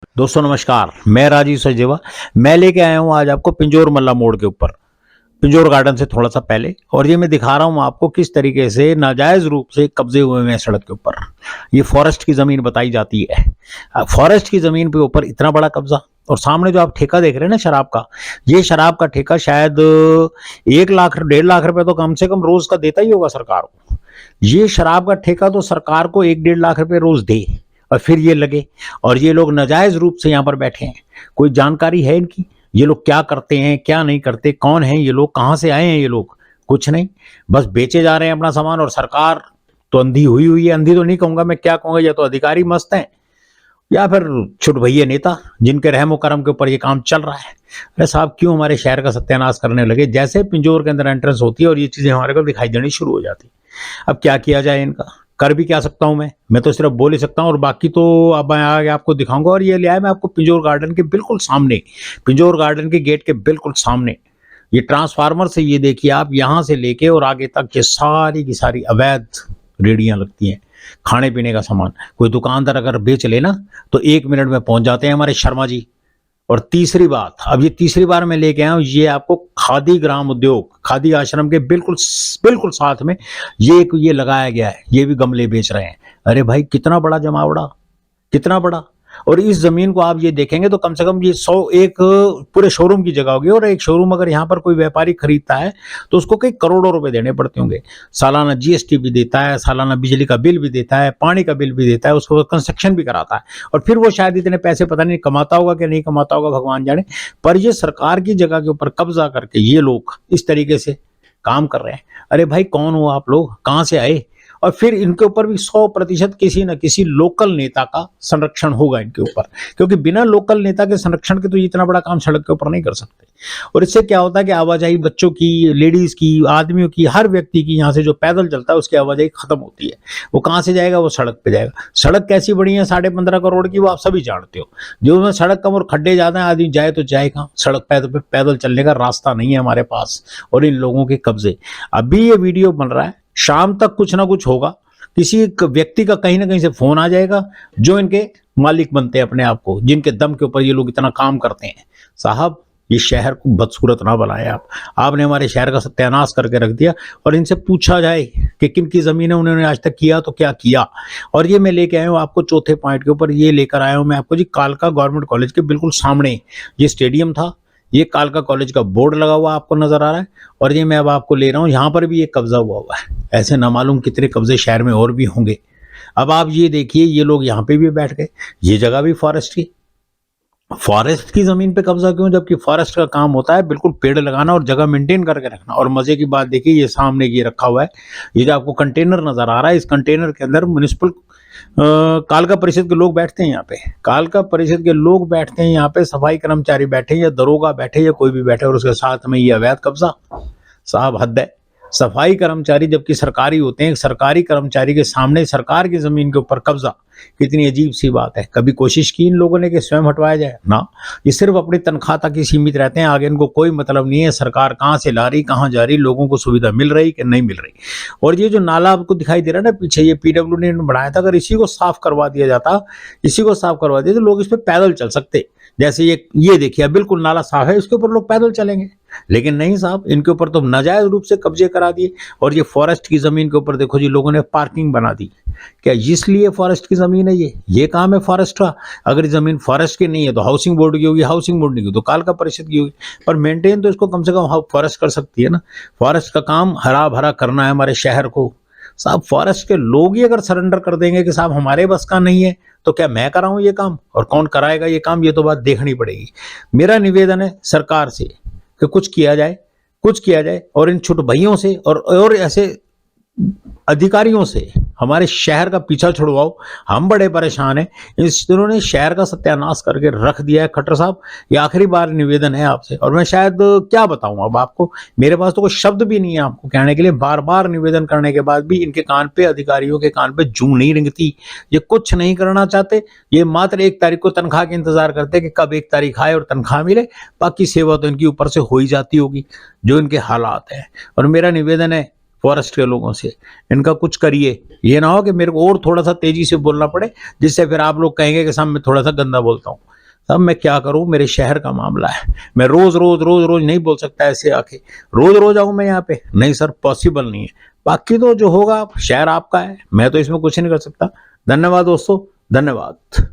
दोस्तों नमस्कार, मैं राजीव सचदेवा। मैं लेके आया हूँ आज आपको पिंजौर मल्ला मोड़ के ऊपर, पिंजौर गार्डन से थोड़ा सा पहले। और ये मैं दिखा रहा हूँ आपको किस तरीके से नाजायज रूप से कब्जे हुए हैं सड़क के ऊपर। ये फॉरेस्ट की जमीन बताई जाती है। फॉरेस्ट की जमीन पे ऊपर इतना बड़ा कब्जा। और सामने जो आप ठेका देख रहे हैं ना शराब का, ये शराब का ठेका शायद 1 लाख 1.5 लाख रुपए तो कम से कम रोज का देता ही होगा सरकार को। ये शराब का ठेका तो सरकार को 1-1.5 लाख रुपए रोज दे, और फिर ये लगे। और ये लोग नाजायज रूप से यहाँ पर बैठे हैं। कोई जानकारी है इनकी? ये लोग क्या करते हैं, क्या नहीं करते, कौन है ये लोग, कहाँ से आए हैं ये लोग? कुछ नहीं, बस बेचे जा रहे हैं अपना सामान। और सरकार तो अंधी हुई हुई है। अंधी तो नहीं कहूंगा मैं, क्या कहूंगा, या तो अधिकारी मस्त हैं या फिर छुट भैया नेता जिनके रहमो करम के ऊपर ये काम चल रहा है। अरे साहब, क्यों हमारे शहर का सत्यानाश करने लगे? जैसे पिंजौर के अंदर एंट्रेंस होती है और ये चीजें हमारे को दिखाई देनी शुरू हो जाती। अब क्या किया जाए इनका? कर भी क्या सकता हूं मैं तो सिर्फ बोल ही सकता हूं, और बाकी तो अब मैं आगे आपको दिखाऊंगा। और ये लिया है मैं आपको पिंजौर गार्डन के बिल्कुल सामने, पिंजौर गार्डन के गेट के बिल्कुल सामने। ये ट्रांसफार्मर से ये देखिए आप, यहां से लेके और आगे तक ये सारी की सारी अवैध रेडियां लगती हैं। खाने पीने का सामान कोई दुकानदार अगर बेच लेना तो 1 मिनट में पहुंच जाते हैं हमारे शर्मा जी। और तीसरी बात, अब ये तीसरी बार मैं लेके आया हूं, ये आपको खादी ग्राम उद्योग, खादी आश्रम के बिल्कुल बिल्कुल साथ में ये लगाया गया है। ये भी गमले बेच रहे हैं। अरे भाई, कितना बड़ा जमावड़ा, कितना बड़ा! और इस जमीन को आप ये देखेंगे तो कम से कम ये 100 एक पूरे शोरूम की जगह होगी। और एक शोरूम अगर यहाँ पर कोई व्यापारी खरीदता है तो उसको कई करोड़ों रुपए देने पड़ते होंगे। सालाना जीएसटी भी देता है, सालाना बिजली का बिल भी देता है, पानी का बिल भी देता है, उसको कंस्ट्रक्शन भी कराता है। और फिर वो शायद इतने पैसे पता नहीं कमाता होगा कि नहीं कमाता होगा, भगवान जाने। पर ये सरकार की जगह के ऊपर कब्जा करके ये लोग इस तरीके से काम कर रहे हैं। अरे भाई, कौन हो आप लोग, कहाँ से आए? और फिर इनके ऊपर भी 100% किसी न किसी लोकल नेता का संरक्षण होगा इनके ऊपर, क्योंकि बिना लोकल नेता के संरक्षण के तो इतना बड़ा काम सड़क के ऊपर नहीं कर सकते। और इससे क्या होता है कि आवाजाही बच्चों की, लेडीज की, आदमियों की, हर व्यक्ति की, यहाँ से जो पैदल चलता है उसकी आवाजाही खत्म होती है। वो कहाँ से जाएगा? वो सड़क पे जाएगा। सड़क कैसी बड़ी है 15.5 करोड़ की, वो आप सभी जानते हो। जो उसमें सड़क कम और खड्डे ज्यादा है, आदमी जाए तो जाए कहाँ? सड़क पैदल चलने का रास्ता नहीं है हमारे पास। और इन लोगों के कब्जे। अभी ये वीडियो बन रहा है, शाम तक कुछ ना कुछ होगा। किसी एक व्यक्ति का कहीं ना कहीं से फोन आ जाएगा जो इनके मालिक बनते हैं अपने आप को, जिनके दम के ऊपर ये लोग इतना काम करते हैं। साहब, ये शहर को बदसूरत ना बनाए आप। आपने हमारे शहर का सत्यानाश करके रख दिया। और इनसे पूछा जाए कि किन की जमीन है उन्होंने आज तक किया तो क्या किया। और ये मैं लेके आया हूँ आपको चौथे पॉइंट के ऊपर। ये लेकर आया हूँ मैं आपको जी कालका गवर्नमेंट कॉलेज के बिल्कुल सामने ये स्टेडियम था। ये कालका कॉलेज का बोर्ड लगा हुआ आपको नजर आ रहा है। और ये मैं अब आपको ले रहा हूँ, यहाँ पर भी एक कब्जा हुआ है। ऐसे ना मालूम कितने कब्जे शहर में और भी होंगे। अब आप ये देखिए, ये लोग यहाँ पे भी बैठ गए। ये जगह भी फॉरेस्ट की जमीन पे कब्जा क्यों? जबकि फॉरेस्ट का काम होता है बिल्कुल पेड़ लगाना और जगह मेंटेन करके रखना। और मजे की बात देखिए, ये सामने ये रखा हुआ है, ये जो आपको कंटेनर नजर आ रहा है, इस कंटेनर के अंदर म्युनिसिपल कालका परिषद के लोग बैठते हैं। यहाँ पे कालका परिषद के लोग बैठते हैं, यहाँ पे सफाई कर्मचारी बैठे या दरोगा बैठे या कोई भी बैठे, और उसके साथ में ये अवैध कब्जा। साहब, हद है। सफाई कर्मचारी जबकि सरकारी होते हैं, सरकारी कर्मचारी के सामने सरकार की जमीन के ऊपर कब्जा, कितनी अजीब सी बात है। कभी कोशिश की इन लोगों ने कि स्वयं हटवाया जाए? ना, ये सिर्फ अपनी तनख्वाह तक ही सीमित रहते हैं। आगे इनको कोई मतलब नहीं है सरकार कहाँ से ला रही, कहाँ जा रही, लोगों को सुविधा मिल रही कि नहीं मिल रही। और ये जो नाला आपको दिखाई दे रहा है ना पीछे, ये पीडब्ल्यू ने बनाया था। अगर इसी को साफ करवा दिया जाता, इसी को साफ करवा दिया तो लोग इस पर पैदल चल सकते। जैसे ये देखिए, बिल्कुल नाला साफ है, इसके ऊपर लोग पैदल चलेंगे। लेकिन नहीं साहब, इनके ऊपर तो नाजायज रूप से कब्जे करा दिए। और ये फॉरेस्ट की जमीन के ऊपर देखो जी, लोगों ने पार्किंग बना दी। क्या इसलिए फॉरेस्ट की जमीन है? ये काम है फॉरेस्ट का। अगर जमीन फॉरेस्ट की नहीं है तो हाउसिंग बोर्ड की होगी, हाउसिंग बोर्ड नहीं की तो कालका परिषद की होगी। पर मेंटेन तो इसको कम से कम फॉरेस्ट कर सकती है ना। फॉरेस्ट का काम हरा भरा करना है हमारे शहर को। साहब, फॉरेस्ट के लोग ही अगर सरेंडर कर देंगे कि साहब हमारे बस का नहीं है, तो क्या मैं कराऊं ये काम? और कौन कराएगा ये काम, ये तो बात देखनी पड़ेगी। मेरा निवेदन है सरकार से कि कुछ किया जाए, कुछ किया जाए। और इन छोटे भाइयों से और ऐसे अधिकारियों से हमारे शहर का पीछा छुड़वाओ। हम बड़े परेशान हैं। इन्होंने शहर का सत्यानाश करके रख दिया है। खट्टर साहब, ये आखिरी बार निवेदन है आपसे। और मैं शायद क्या बताऊं अब आपको, मेरे पास तो कोई शब्द भी नहीं है आपको कहने के लिए। बार बार निवेदन करने के बाद भी इनके कान पे, अधिकारियों के कान पे जूं नहीं रेंगती। ये कुछ नहीं करना चाहते। ये मात्र 1 तारीख को तनख्वाह के इंतजार करते हैं कि कब 1 तारीख आए और तनख्वाह मिले। बाकी सेवा तो इनकी ऊपर से हो ही जाती होगी, जो इनके हालात है। और मेरा निवेदन है फॉरेस्ट के लोगों से, इनका कुछ करिए। ये ना हो कि मेरे को और थोड़ा सा तेजी से बोलना पड़े, जिससे फिर आप लोग कहेंगे कि साहब मैं थोड़ा सा गंदा बोलता हूँ। अब मैं क्या करूं, मेरे शहर का मामला है, मैं रोज रोज नहीं बोल सकता ऐसे आके, रोज रोज आऊं मैं यहाँ पे, नहीं सर पॉसिबल नहीं है। बाकी तो जो होगा शहर आपका है, मैं तो इसमें कुछ नहीं कर सकता। धन्यवाद दोस्तों, धन्यवाद।